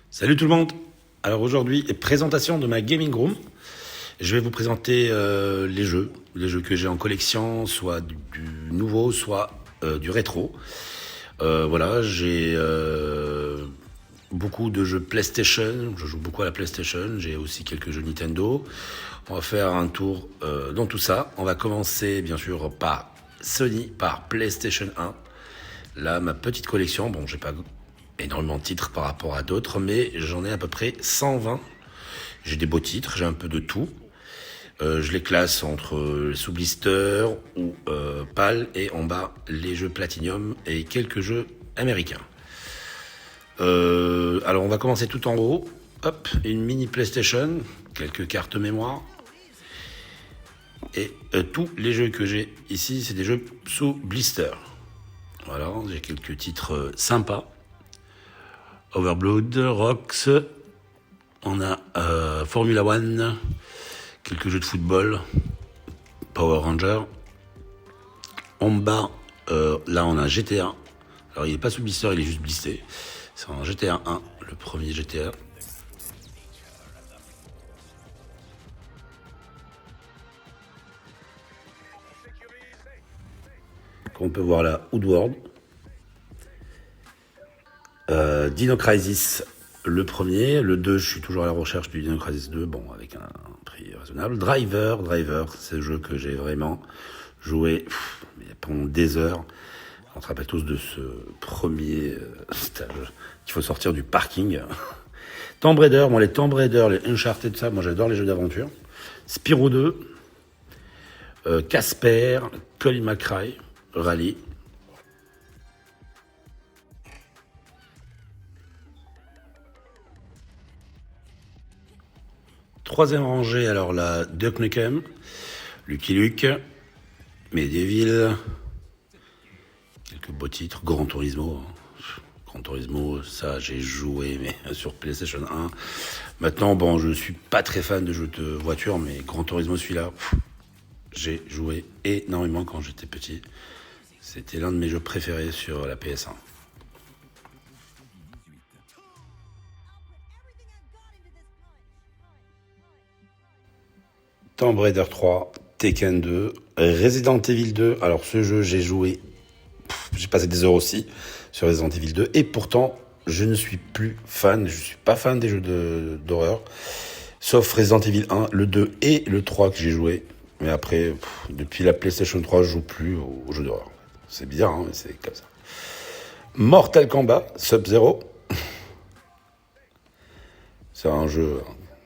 Salut tout le monde. Alors aujourd'hui, présentation de ma gaming room. Je vais vous présenter les jeux que j'ai en collection, soit du nouveau, soit du rétro. Voilà, j'ai beaucoup de jeux PlayStation, je joue beaucoup à la PlayStation, j'ai aussi quelques jeux Nintendo. On va faire un tour dans tout ça. On va commencer bien sûr par Sony, par PlayStation 1. Là, ma petite collection, bon, j'ai pas énormément de titres par rapport à d'autres, mais j'en ai à peu près 120. J'ai des beaux titres, j'ai un peu de tout. Je les classe entre sous blister ou PAL, et en bas les jeux Platinum et quelques jeux américains. Alors on va commencer tout en haut. Hop, une mini PlayStation, quelques cartes mémoire. Et tous les jeux que j'ai ici, c'est des jeux sous blister. Voilà, j'ai quelques titres sympas. Overblood, Rox, on a Formula One, quelques jeux de football, Power Ranger. En bas, là on a GTA. Alors il n'est pas sous blister, il est juste blisté. C'est un GTA 1, le premier GTA. Qu'on peut voir là, Woodward. Dino Crisis, le premier. Le 2, je suis toujours à la recherche du Dino Crisis 2, bon, avec un prix raisonnable. Driver, c'est le jeu que j'ai vraiment joué pendant des heures. On se rappelle tous de ce premier stage qu'il faut sortir du parking. Tomb Raider, moi les Tomb Raider, les Uncharted, tout ça, moi j'adore les jeux d'aventure. Spyro 2, Casper, Colin McRae, Rally. Troisième rangée, alors la Duke Nukem, Lucky Luke, Medieval, quelques beaux titres, Gran Turismo. Gran Turismo, ça j'ai joué mais sur PlayStation 1. Maintenant, bon, je suis pas très fan de jeux de voiture, mais Gran Turismo, celui-là, j'ai joué énormément quand j'étais petit. C'était l'un de mes jeux préférés sur la PS1. Tomb Raider 3, Tekken 2, Resident Evil 2. Alors ce jeu, j'ai joué, j'ai passé des heures aussi sur Resident Evil 2, et pourtant je ne suis plus fan, je suis pas fan des jeux d'horreur, sauf Resident Evil 1, le 2 et le 3 que j'ai joué. Mais après, depuis la PlayStation 3, je joue plus aux jeux d'horreur. C'est bizarre, hein, mais c'est comme ça. Mortal Kombat, Sub-Zero. C'est un jeu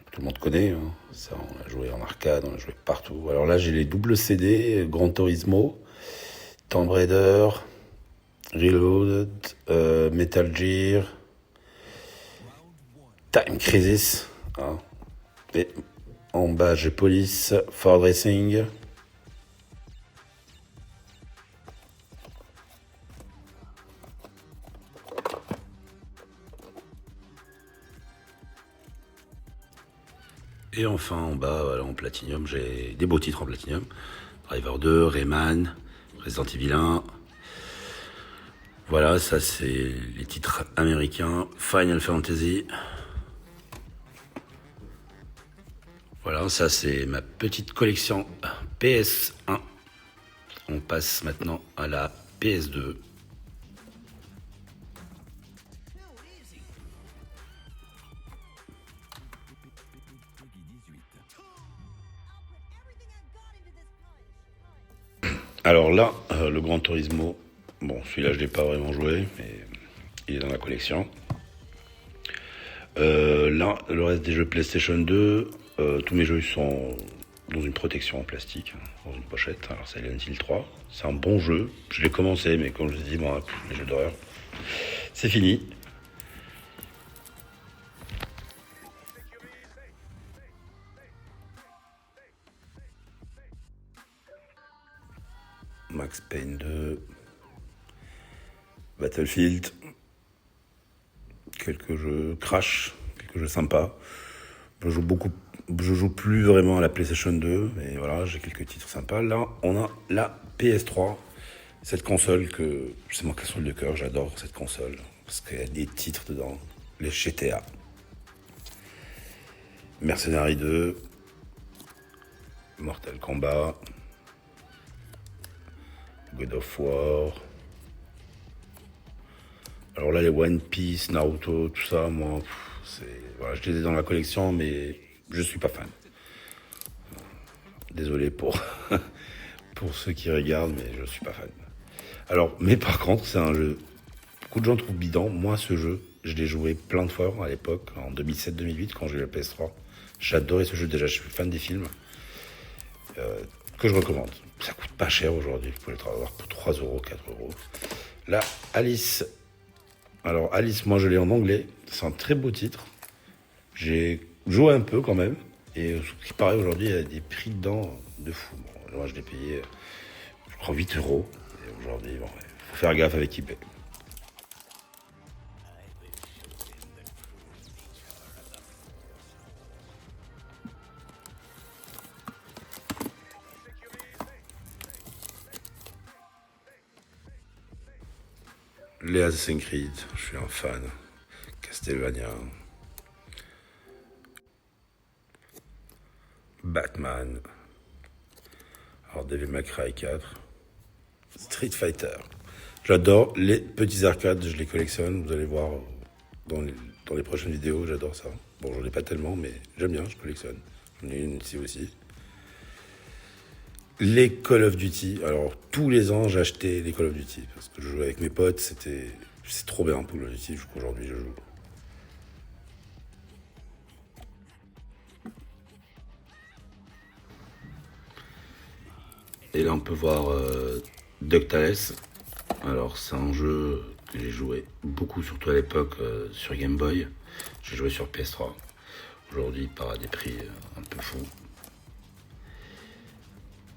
que tout le monde connaît, hein. Ça, on a joué en arcade, on a joué partout. Alors là, j'ai les doubles CD, Gran Turismo, Tomb Raider, Reloaded, Metal Gear, Time Crisis, hein. Et en bas, j'ai Police, Ford Racing. Et enfin, en bas, voilà, en Platinum, j'ai des beaux titres en Platinum. Driver 2, Rayman, Resident Evil 1. Voilà, ça c'est les titres américains. Final Fantasy. Voilà, ça c'est ma petite collection PS1. On passe maintenant à la PS2. Alors là, le Gran Turismo, bon, celui-là je l'ai pas vraiment joué, mais il est dans la collection. Là, le reste des jeux PlayStation 2, tous mes jeux sont dans une protection en plastique, dans une pochette. Alors c'est Silent Hill 3, c'est un bon jeu. Je l'ai commencé, mais comme je vous ai dit, bon, les jeux d'horreur, c'est fini. Max Payne 2, Battlefield, quelques jeux Crash, quelques jeux sympas. Je joue plus vraiment à la PlayStation 2, mais voilà, j'ai quelques titres sympas. Là, on a la PS3, cette console que c'est ma console de cœur. J'adore cette console parce qu'il y a des titres dedans, les GTA. Mercenary 2, Mortal Kombat, God of War. Alors là, les One Piece, Naruto, tout ça, moi, voilà, je les ai dans la collection, mais je suis pas fan. Désolé pour, pour ceux qui regardent, mais je suis pas fan. Alors, mais par contre, c'est un jeu. Beaucoup de gens trouvent bidon. Moi, ce jeu, je l'ai joué plein de fois à l'époque, en 2007-2008, quand j'ai eu la PS3. J'adorais ce jeu, déjà, je suis fan des films. Que je recommande. Ça coûte pas cher aujourd'hui, vous pouvez le avoir pour 3 euros, 4 euros. Là, Alice. Alors, Alice, moi, je l'ai en anglais. C'est un très beau titre. J'ai joué un peu quand même. Et ce qui paraît aujourd'hui, il y a des prix dedans de fou. Bon, moi, je l'ai payé, je crois, 8 euros. Et aujourd'hui, bon, faut faire gaffe avec eBay. Les Assassin's Creed, je suis un fan. Castlevania. Batman. Alors, Devil May Cry 4. Street Fighter. J'adore les petits arcades, je les collectionne. Vous allez voir dans les prochaines vidéos, j'adore ça. Bon, j'en ai pas tellement, mais j'aime bien, je collectionne. J'en ai une ici aussi. Les Call of Duty. Alors, tous les ans, j'achetais les Call of Duty. Parce que je jouais avec mes potes, c'est trop bien, Call of Duty. Aujourd'hui, je joue. Et là, on peut voir DuckTales. Alors, c'est un jeu que j'ai joué beaucoup, surtout à l'époque sur Game Boy. J'ai joué sur PS3. Aujourd'hui, il part à des prix un peu fous.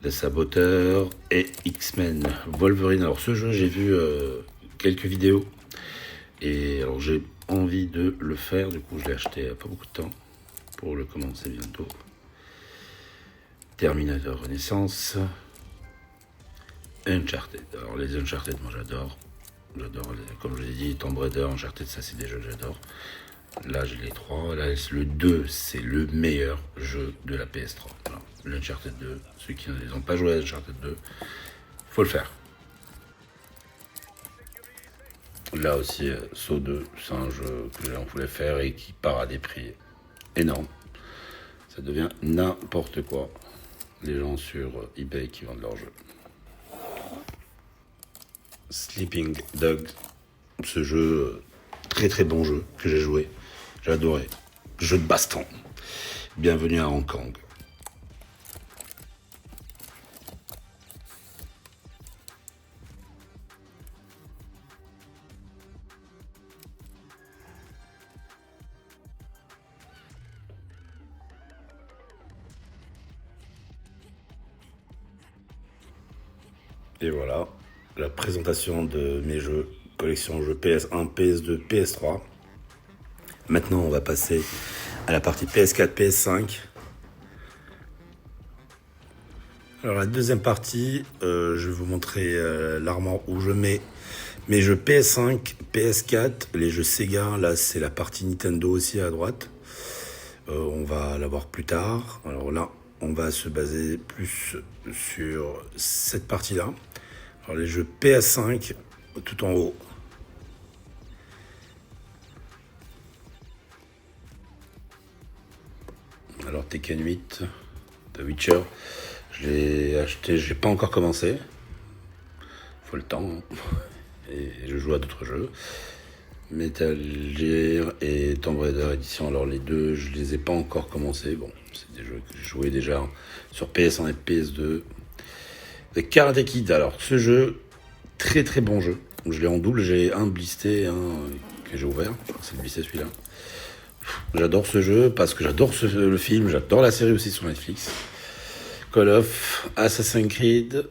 Les Saboteurs et X-Men Wolverine. Alors, ce jeu, j'ai vu quelques vidéos. Et alors, j'ai envie de le faire. Du coup, je l'ai acheté il n'y a pas beaucoup de temps pour le commencer bientôt. Terminator Renaissance. Uncharted. Alors les Uncharted, moi j'adore. Comme je l'ai dit, Tomb Raider, Uncharted, ça c'est des jeux que j'adore. Là j'ai les trois. Là le 2, c'est le meilleur jeu de la PS3. Voilà. L'Uncharted 2. Ceux qui n'ont pas joué à Uncharted 2, faut le faire. Là aussi, Saw 2, c'est un jeu que on voulait faire et qui part à des prix énormes. Ça devient n'importe quoi. Les gens sur eBay qui vendent leurs jeux. Sleeping Dogs, ce jeu, très très bon jeu que j'ai joué, j'ai adoré. Jeu de baston. Bienvenue à Hong Kong. Et voilà, la présentation de mes jeux, collection jeux PS1, PS2, PS3. Maintenant, on va passer à la partie PS4, PS5. Alors la deuxième partie, je vais vous montrer l'armoire où je mets mes jeux PS5, PS4, les jeux Sega. Là, c'est la partie Nintendo aussi à droite. On va la voir plus tard. Alors là, on va se baser plus sur cette partie-là. Alors les jeux PS5, tout en haut. Alors Tekken 8, The Witcher, je l'ai acheté, je n'ai pas encore commencé. Faut le temps. Hein. Et je joue à d'autres jeux. Metal Gear et Tomb Raider Edition. Alors les deux, je les ai pas encore commencé. Bon, c'est des jeux que j'ai joué déjà sur PS1 et PS2. The Karate Kid. Alors ce jeu, très très bon jeu. Je l'ai en double, j'ai un blisté, un que j'ai ouvert. C'est le blisté celui-là. J'adore ce jeu parce que j'adore le film, j'adore la série aussi sur Netflix. Call of, Assassin's Creed.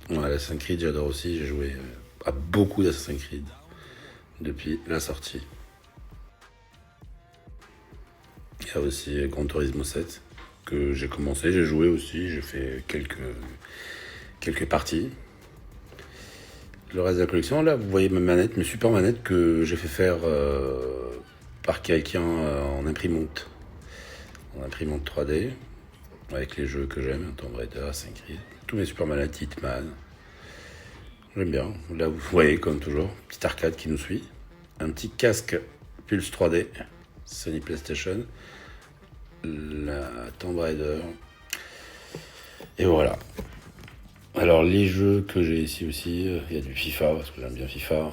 Ouais, Assassin's Creed, j'adore aussi. J'ai joué à beaucoup d'Assassin's Creed depuis la sortie. Il y a aussi Gran Turismo 7 que j'ai commencé, j'ai joué aussi, j'ai fait quelques parties. Le reste de la collection, là, vous voyez ma manette, mes super manettes que j'ai fait faire par quelqu'un en imprimante. en imprimante 3D, avec les jeux que j'aime, Tomb Raider, Assassin's Creed, tous mes Superman, Hitman. J'aime bien. Là, vous voyez, comme toujours, petit arcade qui nous suit. Un petit casque Pulse 3D, Sony PlayStation, la Tomb Raider. Et voilà. Alors, les jeux que j'ai ici aussi, il y a du FIFA, parce que j'aime bien FIFA.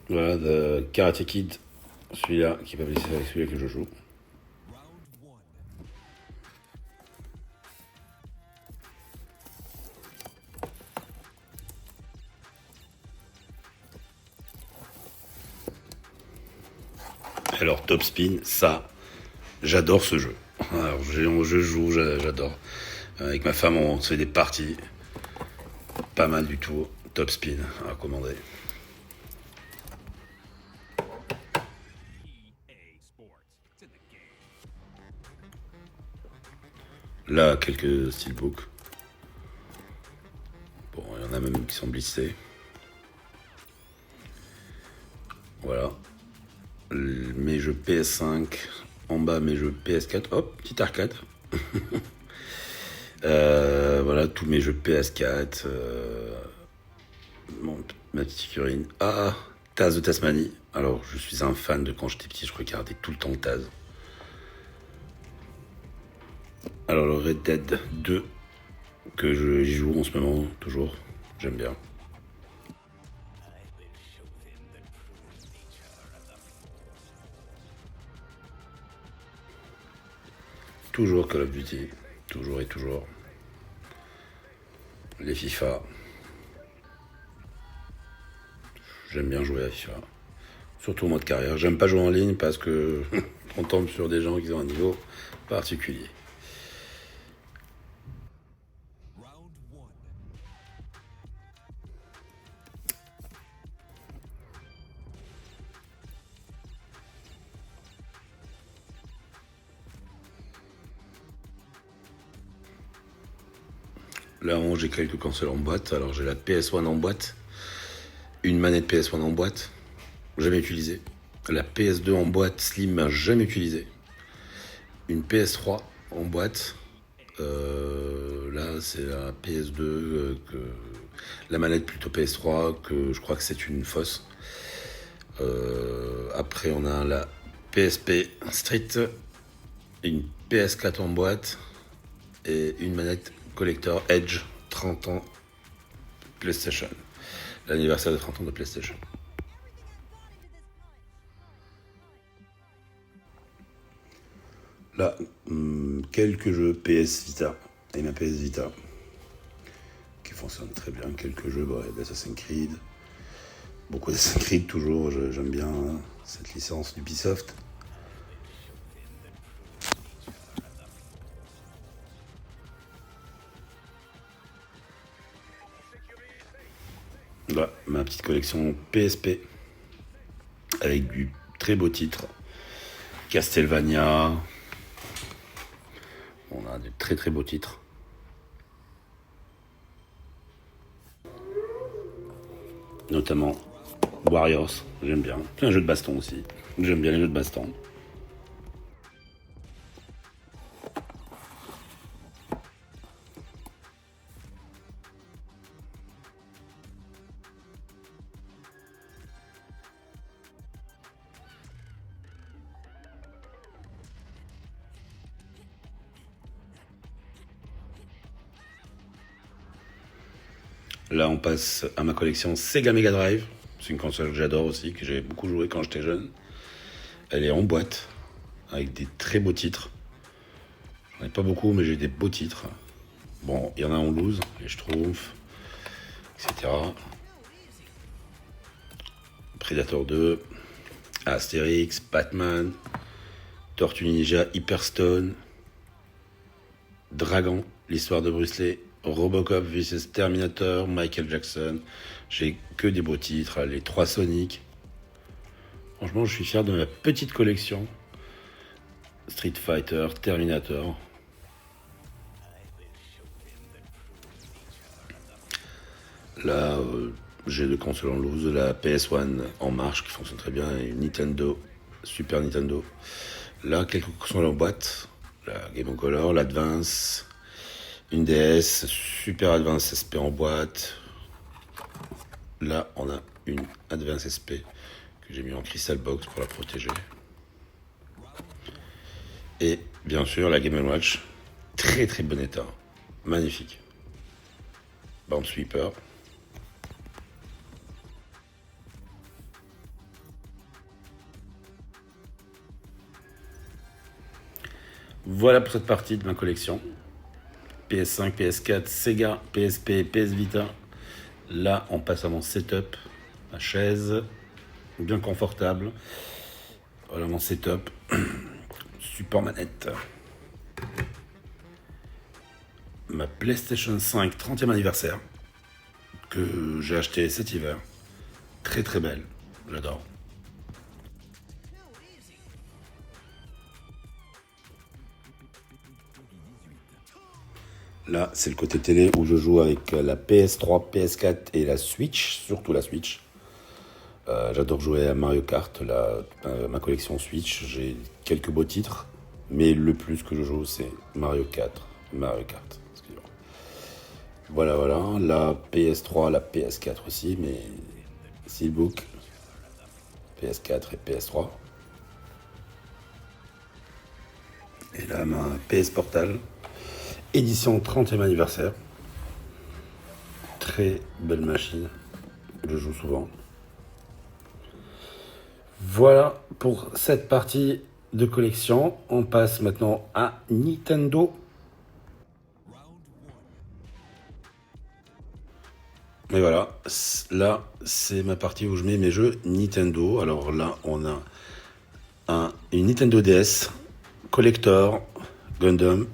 Voilà, de Karate Kid, celui-là, qui n'est pas blessé avec celui-là que je joue. Alors, Top Spin, ça, j'adore ce jeu. Alors, je joue, j'adore. Avec ma femme, on se fait des parties. Pas mal du tout. Top Spin, à recommander. Là, quelques steelbooks. Bon, il y en a même qui sont blissés. Voilà. Mes jeux PS5. En bas, mes jeux PS4. Hop, petit arcade. Voilà, tous mes jeux PS4. Ma petite figurine. Ah, Taz de Tasmanie. Alors, je suis un fan de quand j'étais petit, je regardais tout le temps Taz. Alors, le Red Dead 2, que j'y joue en ce moment, toujours. J'aime bien. Toujours Call of Duty. Toujours et toujours. Les FIFA. J'aime bien jouer à FIFA. Surtout au mode carrière. J'aime pas jouer en ligne parce que on tombe sur des gens qui ont un niveau particulier. Là, j'ai quelques consoles en boîte. Alors, j'ai la PS1 en boîte. Une manette PS1 en boîte. Jamais utilisée. La PS2 en boîte Slim, jamais utilisée. Une PS3 en boîte. Là, c'est la PS2. La manette plutôt PS3, que je crois que c'est une fausse. Après, on a la PSP Street. Une PS4 en boîte. Et une manette collector Edge 30 ans PlayStation. L'anniversaire de 30 ans de PlayStation. Là, quelques jeux PS Vita et ma PS Vita qui fonctionnent très bien. Quelques jeux d'Assassin's Creed. Beaucoup d'Assassin's Creed toujours, j'aime bien cette licence d'Ubisoft. Là, ma petite collection PSP avec du très beau titre. Castlevania. On a des très très beaux titres. Notamment Warriors, j'aime bien. C'est un jeu de baston aussi. J'aime bien les jeux de baston. Là, on passe à ma collection Sega Mega Drive. C'est une console que j'adore aussi, que j'ai beaucoup joué quand j'étais jeune. Elle est en boîte, avec des très beaux titres. J'en ai pas beaucoup, mais j'ai des beaux titres. Bon, il y en a en loose, les Schtroumpfs, etc. Predator 2, Astérix, Batman, Tortue Ninja, Hyperstone, Dragon, l'histoire de Bruce Lee, Robocop vs Terminator, Michael Jackson. J'ai que des beaux titres, les 3 Sonic. Franchement, je suis fier de ma petite collection. Street Fighter, Terminator. Là, j'ai 2 consoles en loose, la PS1 en marche qui fonctionne très bien et Nintendo, Super Nintendo. Là, quelques consoles en boîte. La Game Boy Color, l'Advance, une DS, Super Advance SP en boîte. Là, on a une Advance SP que j'ai mis en Crystal Box pour la protéger. Et bien sûr, la Game & Watch, très très bon état, magnifique. Bounce Sweeper. Voilà pour cette partie de ma collection. PS5, PS4, Sega, PSP, PS Vita. Là, on passe à mon setup, ma chaise, bien confortable. Voilà mon setup. Support manette. Ma PlayStation 5 30e anniversaire que j'ai acheté cet hiver. Très très belle, j'adore. Là, c'est le côté télé où je joue avec la PS3, PS4 et la Switch, surtout la Switch. J'adore jouer à Mario Kart, ma collection Switch. J'ai quelques beaux titres, mais le plus que je joue, c'est Mario Kart. Excusez-moi. Voilà, voilà. La PS3, la PS4 aussi, mais Steelbook, PS4 et PS3. Et là, ma PS Portal, édition 30e anniversaire. Très belle machine. Je joue souvent. Voilà pour cette partie de collection. On passe maintenant à Nintendo. Et voilà, là c'est ma partie où je mets mes jeux Nintendo. Alors là on a une Nintendo DS Collector Gundam.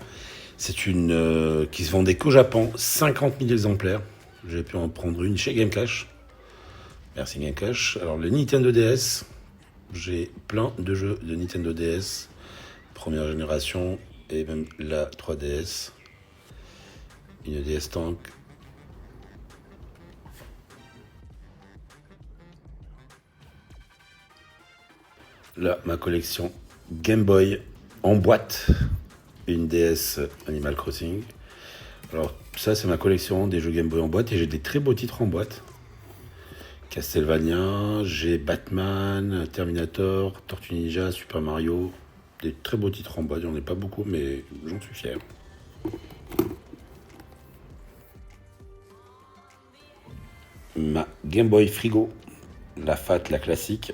C'est une qui se vendait qu'au Japon, 50 000 exemplaires. J'ai pu en prendre une chez Game Cash. Merci Game Cash. Alors le Nintendo DS, j'ai plein de jeux de Nintendo DS, première génération et même la 3DS. Une DS Tank. Là, ma collection Game Boy en boîte. Une DS Animal Crossing. Alors, ça, c'est ma collection des jeux Game Boy en boîte. Et j'ai des très beaux titres en boîte. Castlevania, j'ai Batman, Terminator, Tortue Ninja, Super Mario. Des très beaux titres en boîte. J'en ai pas beaucoup, mais j'en suis fier. Ma Game Boy Frigo. La Fat, la classique.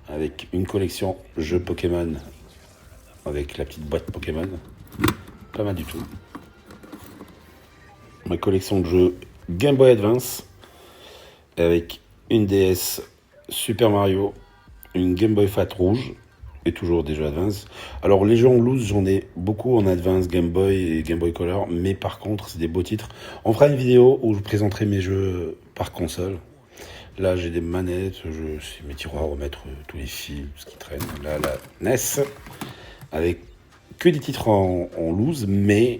Avec une collection jeux Pokémon avec la petite boîte Pokémon. Pas mal du tout. Ma collection de jeux Game Boy Advance avec une DS Super Mario, une Game Boy Fat rouge et toujours des jeux Advance. Alors les jeux en loose, j'en ai beaucoup en Advance, Game Boy et Game Boy Color, mais par contre c'est des beaux titres. On fera une vidéo où je présenterai mes jeux par console. Là, j'ai des manettes, c'est mes tiroirs à remettre tous les fils, tout ce qui traîne. Là, la NES, avec que des titres en loose, mais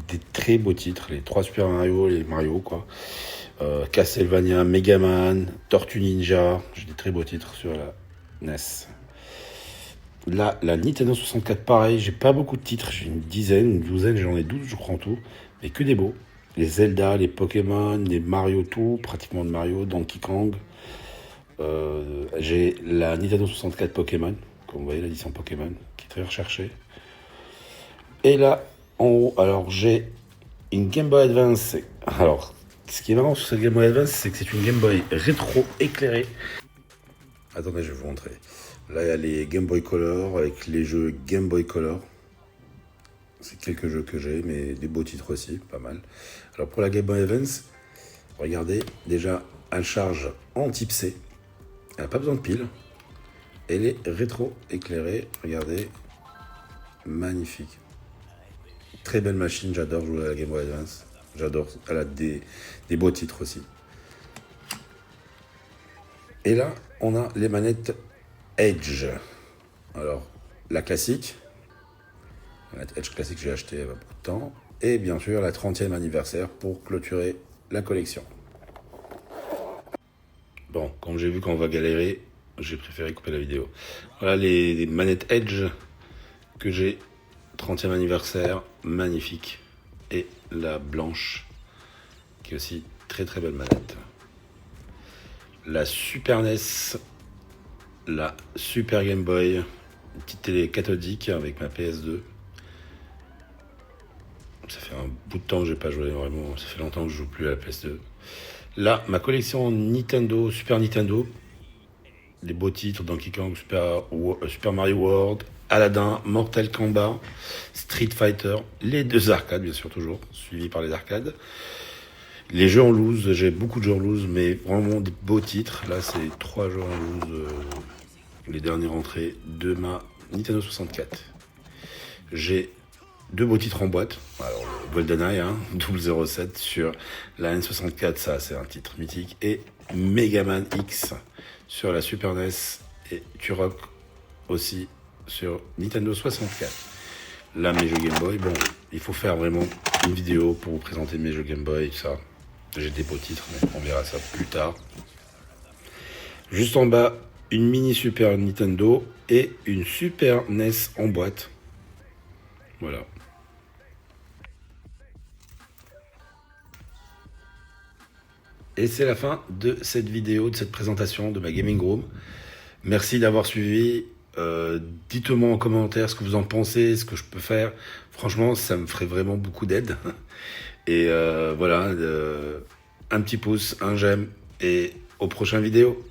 des très beaux titres. Les 3 Super Mario, les Mario, quoi. Castlevania, Megaman, Tortue Ninja. J'ai des très beaux titres sur la NES. Là, la Nintendo 64, pareil, j'ai pas beaucoup de titres. J'ai une dizaine, une douzaine, j'en ai 12, je crois en tout. Mais que des beaux. Les Zelda, les Pokémon, les Mario tout, pratiquement de Mario, Donkey Kong. J'ai la Nintendo 64 Pokémon, comme vous voyez l'édition Pokémon, qui est très recherchée. Et là, en haut, alors j'ai une Game Boy Advance. Alors, ce qui est marrant sur cette Game Boy Advance, c'est que c'est une Game Boy rétro éclairée. Attendez, je vais vous montrer. Là, il y a les Game Boy Color avec les jeux Game Boy Color. C'est quelques jeux que j'ai, mais des beaux titres aussi, pas mal. Alors pour la Game Boy Advance, regardez, déjà, elle charge en type C. Elle n'a pas besoin de pile. Elle est rétro-éclairée, regardez. Magnifique. Très belle machine, j'adore jouer à la Game Boy Advance. J'adore, elle a des beaux titres aussi. Et là, on a les manettes Edge. Alors, la classique. La Edge classique, j'ai acheté il y a beaucoup de temps. Et bien sûr, la 30e anniversaire pour clôturer la collection. Bon, comme j'ai vu qu'on va galérer, j'ai préféré couper la vidéo. Voilà les manettes Edge que j'ai. 30e anniversaire, magnifique. Et la blanche, qui est aussi très très belle manette. La Super NES, la Super Game Boy, une petite télé cathodique avec ma PS2. Ça fait un bout de temps que j'ai pas joué, vraiment, ça fait longtemps que je joue plus à la PS2. Là, ma collection Nintendo, Super Nintendo, les beaux titres, Donkey Kong, Super Mario World, Aladdin, Mortal Kombat, Street Fighter, les deux arcades bien sûr toujours, suivis par les arcades. Les jeux en loose, j'ai beaucoup de jeux en loose, mais vraiment des beaux titres. Là c'est 3 jeux en loose, les dernières entrées de ma Nintendo 64. J'ai 2 beaux titres en boîte. Alors le GoldenEye, 007 sur la N64, ça c'est un titre mythique. Et Megaman X sur la Super NES et Turok aussi sur Nintendo 64. Là, mes jeux Game Boy, bon, il faut faire vraiment une vidéo pour vous présenter mes jeux Game Boy et tout ça. J'ai des beaux titres, mais on verra ça plus tard. Juste en bas, une mini Super Nintendo et une Super NES en boîte. Voilà. Et c'est la fin de cette vidéo, de cette présentation de ma gaming room. Merci d'avoir suivi. Dites-moi en commentaire ce que vous en pensez, ce que je peux faire. Franchement, ça me ferait vraiment beaucoup d'aide. Et voilà, un petit pouce, un j'aime et aux prochaines vidéos.